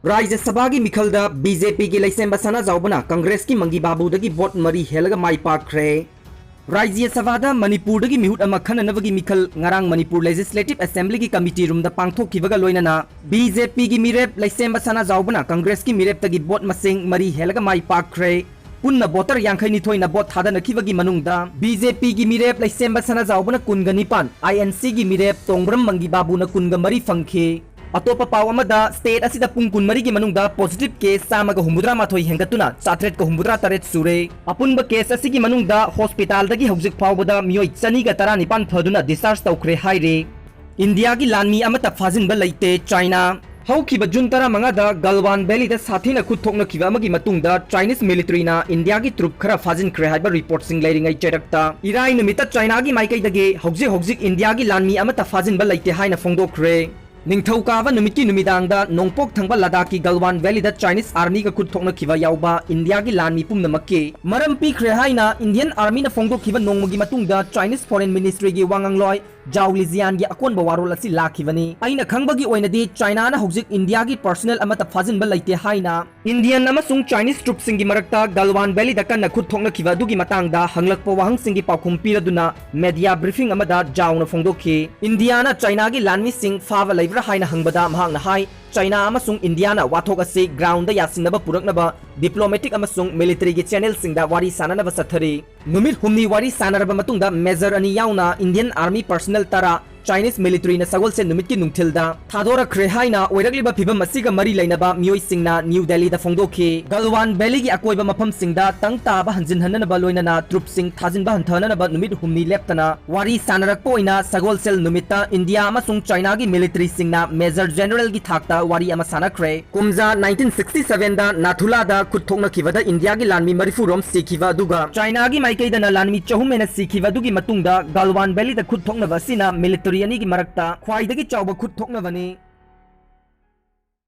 राज्य सभा की मिखल बीजेपी की लैसेम सना जाऊबना कांग्रेस की मंगी बाबू वोट मरी हेलगा माइपाखरे। राज्य सभा मणिपुर की मिहुत खननबगी मिखल ngarang मणिपुर लेजिस्लेटिव असेंबली की कमिटी रूम पांथोखिबगा लोइनना बीजेपी की मिरेप लैसेम सना जाऊबना कांग्रेस की मिरेप बोट मसिंग मरी हेलगा माइपाखरे। पुन्ना बोटर यांखै निथोइना बोट थादनखिबगी मनुंगदा बीजेपी की मिरेप लैसेम सना जाऊबना कुनगा निपान आईएनसी की मिरेप तोंगब्रम मंगी बाबूना कुनगा मरी फंखे। अतोप पाव स्टेट असिदा पुंग कुनमरी की मनुंगदा पॉजिटिव केस सामगा हुमुद्रा माथोई हेंगतुना चात्रेट का हुमुद्रा तरेट सुरे। अपुनब केस असी की मनुंगदा हॉस्पिटल दगी हौजिक फावबदा मियोई चनीगा तरानिपान फदुना डिस्चार्ज तौखरे हाइरे। इंडिया की लानमी अमता फाजिनबा लेइटे चाइना हौखिबा जून 15 गलवान वैली साथीना खुथोकनखिबा अमगी मतुंगदा चाइनीज मिलिट्रीना इंडिया की ट्रुप खरा फाजिनख्रे हाइबा रिपोर्टसिंग लेरिंगै चेरक्ता इराई नुमिता चाइना की माइकैदगे हौजिक इंडिया की लानमी अमता फाजिनबा लेइटे हाइना फोंदोखरे। निंगथौकाबा नुमितकी नुमिदांगदा नोंगपोक थंगबा लद्दाख की गलवान वैली चाइनीज आर्मी का खुथोकनखिबा याउबा इंडिया की लानमी पुमनमक्के मरम पीख्रे हाइना इंडियन आर्मी ना फोंदोखिबा नोंगमगी मतुंगदा चाइनीज फॉरेन मिनिस्ट्री की वांगंगलोय जाव लिजियान की अकोनबा वारोल असी लाखिबनी। अइना खंगबगी ओइनदी चाइना ना हौजिक इंडिया की पर्सनल अमता फाजिनबा लेइटे हाइना इंडियन अमसुंग चाइनीज ट्रुप सिंगी मरक्ता गलवान वैली दा कन्ना खुथोकनखिबा दुगी मतांगदा हंगलकपा वाहंग सिंगी पाखुम पीरदुना मीडिया ब्रीफिंग अमदा जावना फोंदोखि। इंडिया ना चाइना की लानमी सिंग फावा लेब्रा हाइना हंगबदा महांगना हाइ चाइना अमसुंग इंडिया ना वाथोक असी ग्राउंड यासिनबा पुरकनबा डिप्लोमेटिक अमसुंग मिलिटरी की चैनल सिंगदा वारी साननबा सथरी। नुमित हुमनी वारी सानरबा मतुंगदा मेजर अनि याउना इंडियन आर्मी पर्सनल तरा चाइनीज मिलिट्री ना सगोल से नुमित की नुंगथिलदा थादोरख्रे हाइना ओइरकलिबा फिबम मसिगा मरी लैनबा मियोई सिंगना न्यू दिल्ली दा फोंदोखि। गलवान वैली की अकोइबा मफम सिंगदा तंग ताबा हंजिन हननबा लोइनना ट्रुप सिंग थाजिनबा हंथननबा नुमित हुमनी लेप्तना वारी सानरकपो ओइना सगोल सेल नुमित्ता इंडिया अमसुंग चाइना की मिलिट्री सिंगना मेजर जनरल की थाकता वारी अमा सानख्रे। कुमजा 1967 दा नाथुला दा खुथोकनखिबदा इंडिया की लानमी मरिफुरोम सिखिबा दुगा चाइना की माइकैदना लानमी चहुमेना सिखिबा दुगी मतुंगदा गलवान वैली दा खुथोकनबा सिना मिलिट्री की मरक्ता ख्वाइदगी चाउबा खुथोकनबनी।